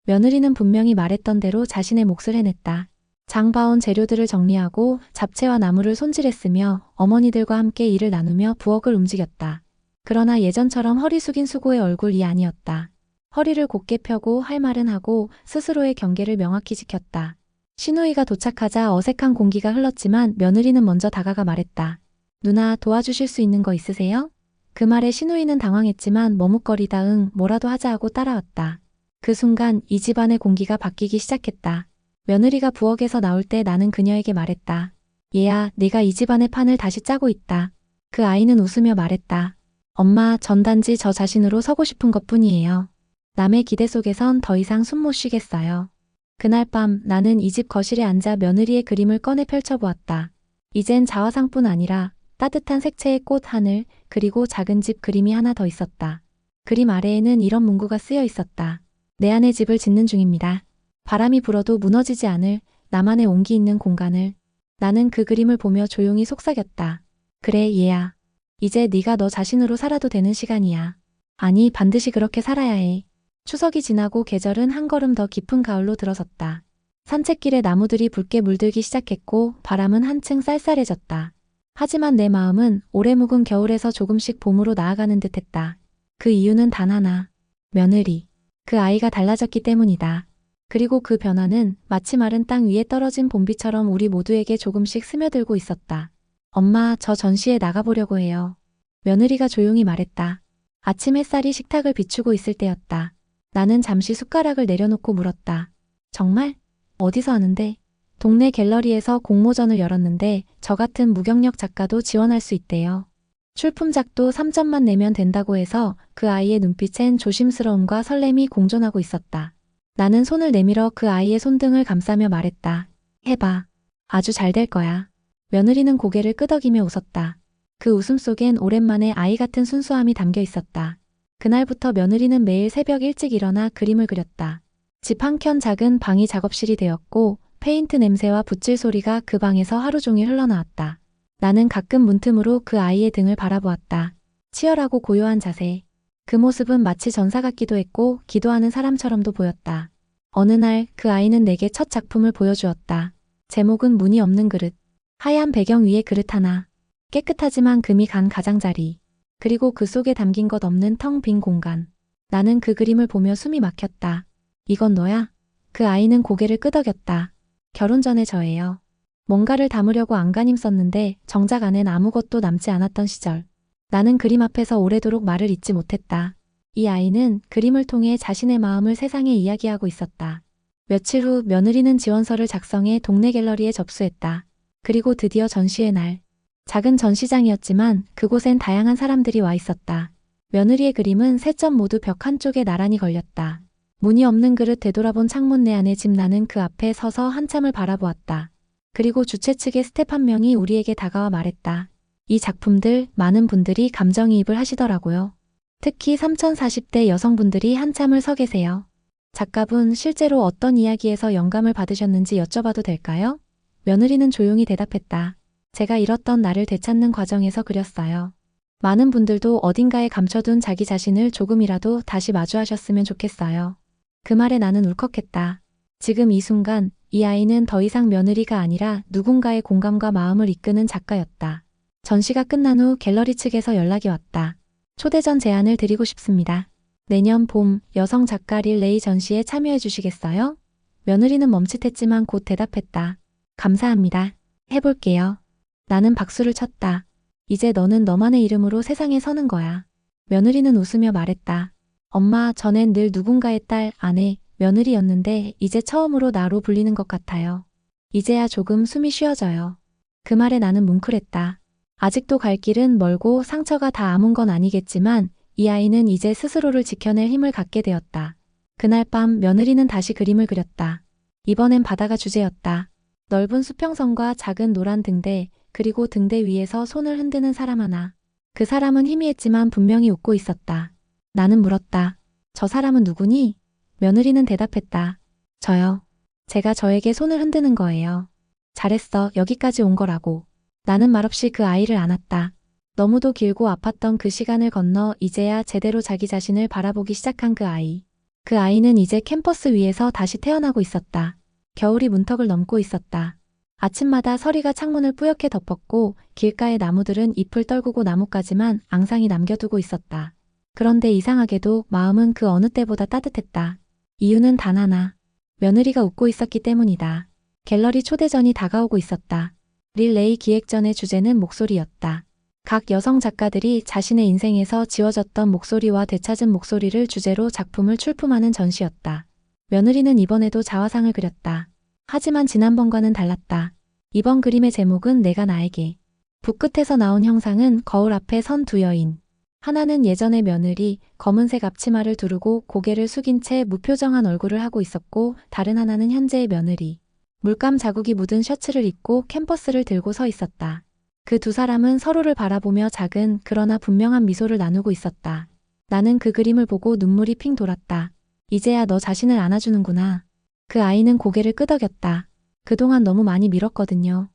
며느리는 분명히 말했던 대로 자신의 몫을 해냈다. 장 봐온 재료들을 정리하고 잡채와 나물을 손질했으며 어머니들과 함께 일을 나누며 부엌을 움직였다. 그러나 예전처럼 허리 숙인 수고의 얼굴이 아니었다. 허리를 곧게 펴고 할 말은 하고 스스로의 경계를 명확히 지켰다. 시누이가 도착하자 어색한 공기가 흘렀지만 며느리는 먼저 다가가 말했다. 누나 도와주실 수 있는 거 있으세요? 그 말에 시누이는 당황했지만 머뭇거리다 뭐라도 하자 하고 따라왔다. 그 순간 이 집안의 공기가 바뀌기 시작했다. 며느리가 부엌에서 나올 때 나는 그녀에게 말했다. 얘야, 네가 이 집안의 판을 다시 짜고 있다. 그 아이는 웃으며 말했다. 엄마, 전 단지 저 자신으로 서고 싶은 것뿐이에요. 남의 기대 속에선 더 이상 숨 못 쉬겠어요. 그날 밤 나는 이 집 거실에 앉아 며느리의 그림을 꺼내 펼쳐보았다. 이젠 자화상뿐 아니라 따뜻한 색채의 꽃 하늘, 그리고 작은 집 그림이 하나 더 있었다. 그림 아래에는 이런 문구가 쓰여 있었다. 내 안의 집을 짓는 중입니다. 바람이 불어도 무너지지 않을 나만의 온기 있는 공간을. 나는 그 그림을 보며 조용히 속삭였다. 그래, 얘야. 이제 네가 너 자신으로 살아도 되는 시간이야. 아니, 반드시 그렇게 살아야 해. 추석이 지나고 계절은 한 걸음 더 깊은 가을로 들어섰다. 산책길에 나무들이 붉게 물들기 시작했고 바람은 한층 쌀쌀해졌다. 하지만 내 마음은 오래 묵은 겨울에서 조금씩 봄으로 나아가는 듯했다. 그 이유는 단 하나. 며느리. 그 아이가 달라졌기 때문이다. 그리고 그 변화는 마치 마른 땅 위에 떨어진 봄비처럼 우리 모두에게 조금씩 스며들고 있었다. 엄마, 저 전시회 나가보려고 해요. 며느리가 조용히 말했다. 아침 햇살이 식탁을 비추고 있을 때였다. 나는 잠시 숟가락을 내려놓고 물었다. 정말? 어디서 하는데? 동네 갤러리에서 공모전을 열었는데 저 같은 무경력 작가도 지원할 수 있대요. 출품작도 3점만 내면 된다고 해서 그 아이의 눈빛엔 조심스러움과 설렘이 공존하고 있었다. 나는 손을 내밀어 그 아이의 손등을 감싸며 말했다. 해봐. 아주 잘 될 거야. 며느리는 고개를 끄덕이며 웃었다. 그 웃음 속엔 오랜만에 아이 같은 순수함이 담겨 있었다. 그날부터 며느리는 매일 새벽 일찍 일어나 그림을 그렸다. 집 한켠 작은 방이 작업실이 되었고 페인트 냄새와 붓질 소리가 그 방에서 하루 종일 흘러나왔다. 나는 가끔 문틈으로 그 아이의 등을 바라보았다. 치열하고 고요한 자세. 그 모습은 마치 전사 같기도 했고 기도하는 사람처럼도 보였다. 어느 날 그 아이는 내게 첫 작품을 보여주었다. 제목은 무늬 없는 그릇. 하얀 배경 위에 그릇 하나. 깨끗하지만 금이 간 가장자리. 그리고 그 속에 담긴 것 없는 텅 빈 공간. 나는 그 그림을 보며 숨이 막혔다. 이건 너야? 그 아이는 고개를 끄덕였다. 결혼 전에 저예요. 뭔가를 담으려고 안간힘 썼는데 정작 안엔 아무것도 남지 않았던 시절. 나는 그림 앞에서 오래도록 말을 잇지 못했다. 이 아이는 그림을 통해 자신의 마음을 세상에 이야기하고 있었다. 며칠 후 며느리는 지원서를 작성해 동네 갤러리에 접수했다. 그리고 드디어 전시회 날. 작은 전시장이었지만 그곳엔 다양한 사람들이 와 있었다. 며느리의 그림은 세 점 모두 벽 한쪽에 나란히 걸렸다. 문이 없는 그릇 되돌아본 창문 내 안의 집. 나는 그 앞에 서서 한참을 바라보았다. 그리고 주최 측의 스텝 한 명이 우리에게 다가와 말했다. 이 작품들 많은 분들이 감정이입을 하시더라고요. 특히 3040대 여성분들이 한참을 서 계세요. 작가분, 실제로 어떤 이야기에서 영감을 받으셨는지 여쭤봐도 될까요? 며느리는 조용히 대답했다. 제가 잃었던 나를 되찾는 과정에서 그렸어요. 많은 분들도 어딘가에 감춰둔 자기 자신을 조금이라도 다시 마주하셨으면 좋겠어요. 그 말에 나는 울컥했다. 지금 이 순간 이 아이는 더 이상 며느리가 아니라 누군가의 공감과 마음을 이끄는 작가였다. 전시가 끝난 후 갤러리 측에서 연락이 왔다. 초대전 제안을 드리고 싶습니다. 내년 봄 여성 작가 릴레이 전시에 참여해 주시겠어요? 며느리는 멈칫했지만 곧 대답했다. 감사합니다. 해볼게요. 나는 박수를 쳤다. 이제 너는 너만의 이름으로 세상에 서는 거야. 며느리는 웃으며 말했다. 엄마, 전엔 늘 누군가의 딸, 아내, 며느리였는데 이제 처음으로 나로 불리는 것 같아요. 이제야 조금 숨이 쉬어져요. 그 말에 나는 뭉클했다. 아직도 갈 길은 멀고 상처가 다 아문 건 아니겠지만 이 아이는 이제 스스로를 지켜낼 힘을 갖게 되었다. 그날 밤 며느리는 다시 그림을 그렸다. 이번엔 바다가 주제였다. 넓은 수평선과 작은 노란 등대, 그리고 등대 위에서 손을 흔드는 사람 하나. 그 사람은 희미했지만 분명히 웃고 있었다. 나는 물었다. 저 사람은 누구니? 며느리는 대답했다. 저요. 제가 저에게 손을 흔드는 거예요. 잘했어. 여기까지 온 거라고. 나는 말없이 그 아이를 안았다. 너무도 길고 아팠던 그 시간을 건너 이제야 제대로 자기 자신을 바라보기 시작한 그 아이. 그 아이는 이제 캠퍼스 위에서 다시 태어나고 있었다. 겨울이 문턱을 넘고 있었다. 아침마다 서리가 창문을 뿌옇게 덮었고 길가의 나무들은 잎을 떨구고 나뭇가지만 앙상히 남겨두고 있었다. 그런데 이상하게도 마음은 그 어느 때보다 따뜻했다. 이유는 단 하나. 며느리가 웃고 있었기 때문이다. 갤러리 초대전이 다가오고 있었다. 릴레이 기획전의 주제는 목소리였다. 각 여성 작가들이 자신의 인생에서 지워졌던 목소리와 되찾은 목소리를 주제로 작품을 출품하는 전시였다. 며느리는 이번에도 자화상을 그렸다. 하지만 지난번과는 달랐다. 이번 그림의 제목은 내가 나에게. 붓 끝에서 나온 형상은 거울 앞에 선 두 여인. 하나는 예전의 며느리, 검은색 앞치마를 두르고 고개를 숙인 채 무표정한 얼굴을 하고 있었고 다른 하나는 현재의 며느리. 물감 자국이 묻은 셔츠를 입고 캠퍼스를 들고 서 있었다. 그 두 사람은 서로를 바라보며 작은 그러나 분명한 미소를 나누고 있었다. 나는 그 그림을 보고 눈물이 핑 돌았다. 이제야 너 자신을 안아주는구나. 그 아이는 고개를 끄덕였다. 그동안 너무 많이 밀었거든요.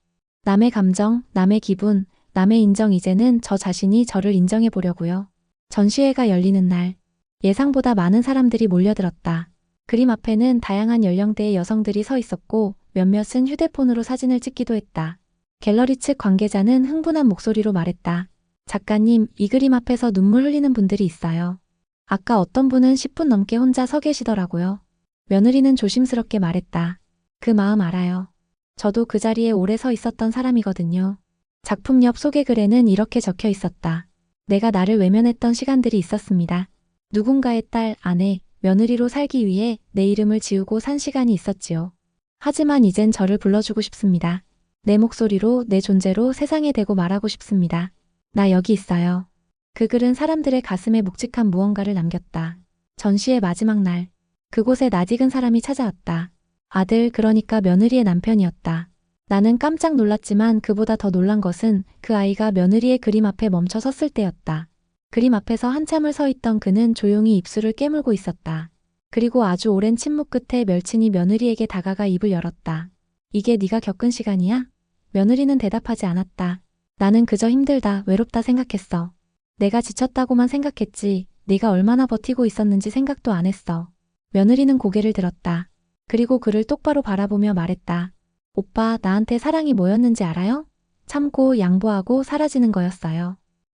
남의 감정, 남의 기분, 남의 인정 이제는 저 자신이 저를 인정해 보려고요. 전시회가 열리는 날, 예상보다 많은 사람들이 몰려들었다. 그림 앞에는 다양한 연령대의 여성들이 서 있었고 몇몇은 휴대폰으로 사진을 찍기도 했다. 갤러리 측 관계자는 흥분한 목소리로 말했다. 작가님, 이 그림 앞에서 눈물 흘리는 분들이 있어요. 아까 어떤 분은 10분 넘게 혼자 서 계시더라고요. 며느리는 조심스럽게 말했다. 그 마음 알아요. 저도 그 자리에 오래 서 있었던 사람이거든요. 작품 옆 소개글에는 이렇게 적혀 있었다. 내가 나를 외면했던 시간들이 있었습니다. 누군가의 딸, 아내, 며느리로 살기 위해 내 이름을 지우고 산 시간이 있었지요. 하지만 이젠 저를 불러주고 싶습니다. 내 목소리로, 내 존재로 세상에 대고 말하고 싶습니다. 나 여기 있어요. 그 글은 사람들의 가슴에 묵직한 무언가를 남겼다. 전시의 마지막 날, 그곳에 낯익은 사람이 찾아왔다. 아들, 그러니까 며느리의 남편이었다. 나는 깜짝 놀랐지만 그보다 더 놀란 것은 그 아이가 며느리의 그림 앞에 멈춰 섰을 때였다. 그림 앞에서 한참을 서 있던 그는 조용히 입술을 깨물고 있었다. 그리고 아주 오랜 침묵 끝에 멸친이 며느리에게 다가가 입을 열었다. 이게 네가 겪은 시간이야? 며느리는 대답하지 않았다. 나는 그저 힘들다, 외롭다 생각했어. 내가 지쳤다고만 생각했지 네가 얼마나 버티고 있었는지 생각도 안 했어. 며느리는 고개를 들었다. 그리고 그를 똑바로 바라보며 말했다. 오빠, 나한테 사랑이 뭐였는지 알아요? 참고 양보하고 사라지는 거였어요.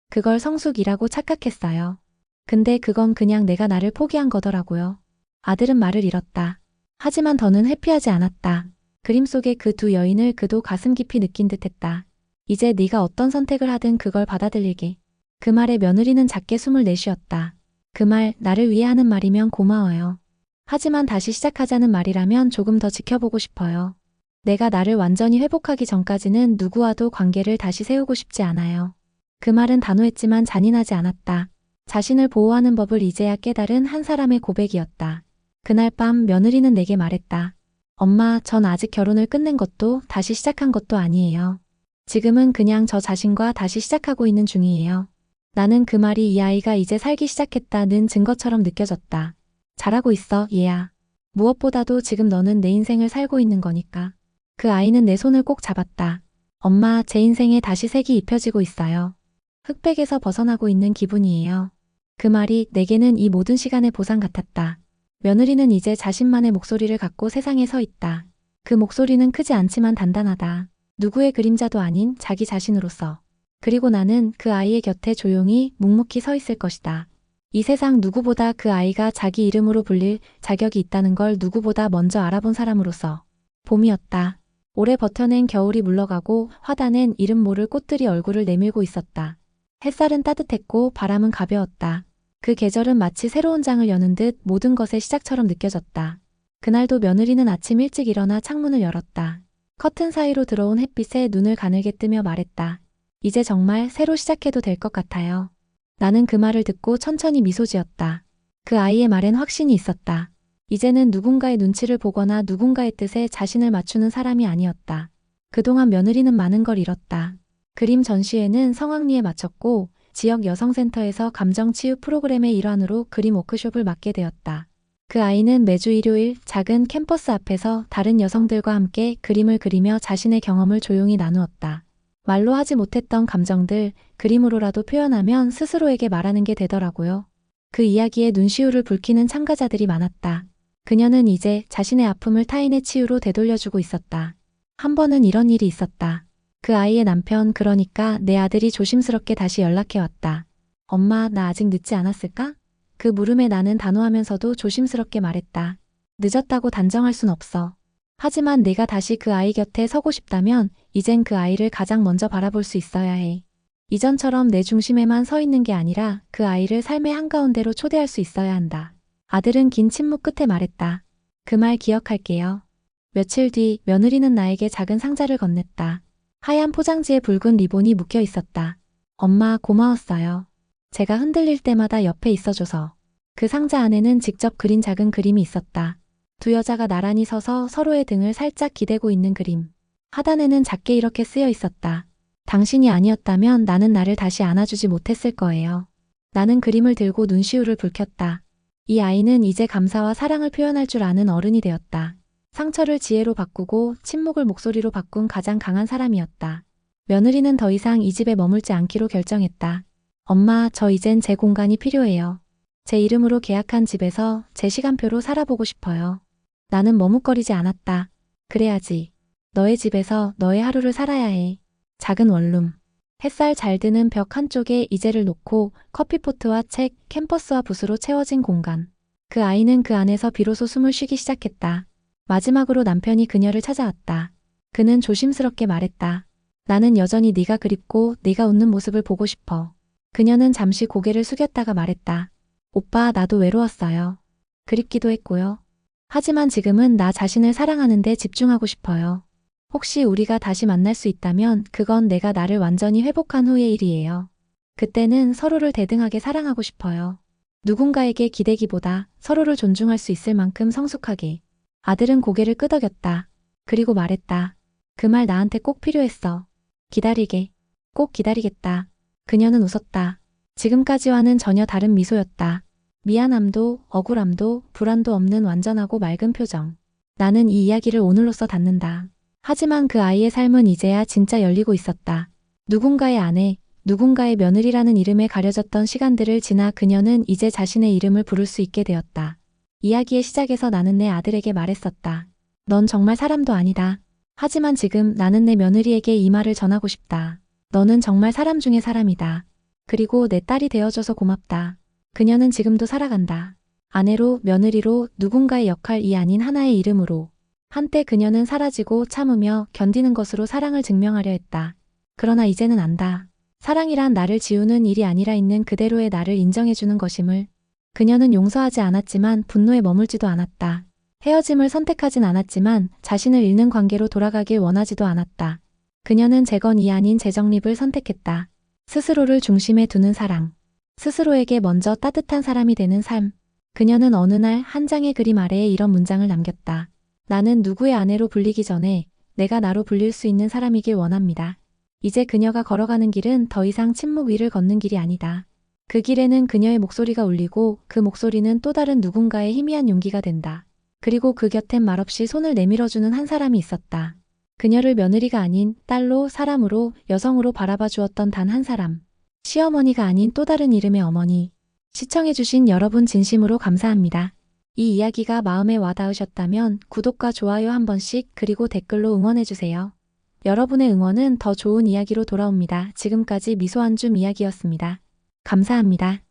그걸 성숙이라고 착각했어요. 근데 그건 그냥 내가 나를 포기한 거더라고요. 아들은 말을 잃었다. 하지만 더는 회피하지 않았다. 그림 속의 그 두 여인을 그도 가슴 깊이 느낀 듯했다. 이제 네가 어떤 선택을 하든 그걸 받아들이게. 그 말에 며느리는 작게 숨을 내쉬었다. 그 말, 나를 위해 하는 말이면 고마워요. 하지만 다시 시작하자는 말이라면 조금 더 지켜보고 싶어요. 내가 나를 완전히 회복하기 전까지는 누구와도 관계를 다시 세우고 싶지 않아요. 그 말은 단호했지만 잔인하지 않았다. 자신을 보호하는 법을 이제야 깨달은 한 사람의 고백이었다. 그날 밤 며느리는 내게 말했다. 엄마, 전 아직 결혼을 끝낸 것도 다시 시작한 것도 아니에요. 지금은 그냥 저 자신과 다시 시작하고 있는 중이에요. 나는 그 말이 이 아이가 이제 살기 시작했다는 증거처럼 느껴졌다. 잘하고 있어, 얘야. 무엇보다도 지금 너는 내 인생을 살고 있는 거니까. 그 아이는 내 손을 꼭 잡았다. 엄마, 제 인생에 다시 색이 입혀지고 있어요. 흑백에서 벗어나고 있는 기분이에요. 그 말이 내게는 이 모든 시간의 보상 같았다. 며느리는 이제 자신만의 목소리를 갖고 세상에 서 있다. 그 목소리는 크지 않지만 단단하다. 누구의 그림자도 아닌 자기 자신으로서. 그리고 나는 그 아이의 곁에 조용히 묵묵히 서 있을 것이다. 이 세상 누구보다 그 아이가 자기 이름으로 불릴 자격이 있다는 걸 누구보다 먼저 알아본 사람으로서. 봄이었다. 오래 버텨낸 겨울이 물러가고 화단엔 이름 모를 꽃들이 얼굴을 내밀고 있었다. 햇살은 따뜻했고 바람은 가벼웠다. 그 계절은 마치 새로운 장을 여는 듯 모든 것의 시작처럼 느껴졌다. 그날도 며느리는 아침 일찍 일어나 창문을 열었다. 커튼 사이로 들어온 햇빛에 눈을 가늘게 뜨며 말했다. 이제 정말 새로 시작해도 될 것 같아요. 나는 그 말을 듣고 천천히 미소 지었다. 그 아이의 말엔 확신이 있었다. 이제는 누군가의 눈치를 보거나 누군가의 뜻에 자신을 맞추는 사람이 아니었다. 그동안 며느리는 많은 걸 잃었다. 그림 전시회는 성황리에 마쳤고 지역 여성센터에서 감정치유 프로그램의 일환으로 그림 워크숍을 맡게 되었다. 그 아이는 매주 일요일 작은 캠퍼스 앞에서 다른 여성들과 함께 그림을 그리며 자신의 경험을 조용히 나누었다. 말로 하지 못했던 감정들, 그림으로라도 표현하면 스스로에게 말하는 게 되더라고요. 그 이야기에 눈시울을 붉히는 참가자들이 많았다. 그녀는 이제 자신의 아픔을 타인의 치유로 되돌려주고 있었다. 한 번은 이런 일이 있었다. 그 아이의 남편, 그러니까 내 아들이 조심스럽게 다시 연락해왔다. 엄마, 나 아직 늦지 않았을까? 그 물음에 나는 단호하면서도 조심스럽게 말했다. 늦었다고 단정할 순 없어. 하지만 내가 다시 그 아이 곁에 서고 싶다면 이젠 그 아이를 가장 먼저 바라볼 수 있어야 해. 이전처럼 내 중심에만 서 있는 게 아니라 그 아이를 삶의 한가운데로 초대할 수 있어야 한다. 아들은 긴 침묵 끝에 말했다. 그 말 기억할게요. 며칠 뒤 며느리는 나에게 작은 상자를 건넸다. 하얀 포장지에 붉은 리본이 묶여 있었다. 엄마, 고마웠어요. 제가 흔들릴 때마다 옆에 있어줘서. 그 상자 안에는 직접 그린 작은 그림이 있었다. 두 여자가 나란히 서서 서로의 등을 살짝 기대고 있는 그림. 하단에는 작게 이렇게 쓰여 있었다. 당신이 아니었다면 나는 나를 다시 안아주지 못했을 거예요. 나는 그림을 들고 눈시울을 붉혔다. 이 아이는 이제 감사와 사랑을 표현할 줄 아는 어른이 되었다. 상처를 지혜로 바꾸고 침묵을 목소리로 바꾼 가장 강한 사람이었다. 며느리는 더 이상 이 집에 머물지 않기로 결정했다. 엄마, 저 이젠 제 공간이 필요해요. 제 이름으로 계약한 집에서 제 시간표로 살아보고 싶어요. 나는 머뭇거리지 않았다. 그래야지. 너의 집에서 너의 하루를 살아야 해. 작은 원룸. 햇살 잘 드는 벽 한쪽에 이젤을 놓고 커피포트와 책, 캠퍼스와 붓으로 채워진 공간. 그 아이는 그 안에서 비로소 숨을 쉬기 시작했다. 마지막으로 남편이 그녀를 찾아왔다. 그는 조심스럽게 말했다. 나는 여전히 네가 그립고 네가 웃는 모습을 보고 싶어. 그녀는 잠시 고개를 숙였다가 말했다. 오빠, 나도 외로웠어요. 그립기도 했고요. 하지만 지금은 나 자신을 사랑하는 데 집중하고 싶어요. 혹시 우리가 다시 만날 수 있다면 그건 내가 나를 완전히 회복한 후의 일이에요. 그때는 서로를 대등하게 사랑하고 싶어요. 누군가에게 기대기보다 서로를 존중할 수 있을 만큼 성숙하게. 아들은 고개를 끄덕였다. 그리고 말했다. 그 말 나한테 꼭 필요했어. 기다리게. 꼭 기다리겠다. 그녀는 웃었다. 지금까지와는 전혀 다른 미소였다. 미안함도 억울함도 불안도 없는 완전하고 맑은 표정. 나는 이 이야기를 오늘로써 닫는다. 하지만 그 아이의 삶은 이제야 진짜 열리고 있었다. 누군가의 아내, 누군가의 며느리라는 이름에 가려졌던 시간들을 지나 그녀는 이제 자신의 이름을 부를 수 있게 되었다. 이야기의 시작에서 나는 내 아들에게 말했었다. 넌 정말 사람도 아니다. 하지만 지금 나는 내 며느리에게 이 말을 전하고 싶다. 너는 정말 사람 중에 사람이다. 그리고 내 딸이 되어줘서 고맙다. 그녀는 지금도 살아간다. 아내로, 며느리로, 누군가의 역할이 아닌 하나의 이름으로. 한때 그녀는 사라지고 참으며 견디는 것으로 사랑을 증명하려 했다. 그러나 이제는 안다. 사랑이란 나를 지우는 일이 아니라 있는 그대로의 나를 인정해주는 것임을. 그녀는 용서하지 않았지만 분노에 머물지도 않았다. 헤어짐을 선택하진 않았지만 자신을 잃는 관계로 돌아가길 원하지도 않았다. 그녀는 재건이 아닌 재정립을 선택했다. 스스로를 중심에 두는 사랑. 스스로에게 먼저 따뜻한 사람이 되는 삶. 그녀는 어느 날 한 장의 그림 아래에 이런 문장을 남겼다. 나는 누구의 아내로 불리기 전에 내가 나로 불릴 수 있는 사람이길 원합니다. 이제 그녀가 걸어가는 길은 더 이상 침묵 위를 걷는 길이 아니다. 그 길에는 그녀의 목소리가 울리고 그 목소리는 또 다른 누군가의 희미한 용기가 된다. 그리고 그 곁엔 말없이 손을 내밀어주는 한 사람이 있었다. 그녀를 며느리가 아닌 딸로, 사람으로, 여성으로 바라봐 주었던 단 한 사람. 시어머니가 아닌 또 다른 이름의 어머니. 시청해주신 여러분 진심으로 감사합니다. 이 이야기가 마음에 와닿으셨다면 구독과 좋아요 한 번씩 그리고 댓글로 응원해주세요. 여러분의 응원은 더 좋은 이야기로 돌아옵니다. 지금까지 미소 한 줌 이야기였습니다. 감사합니다.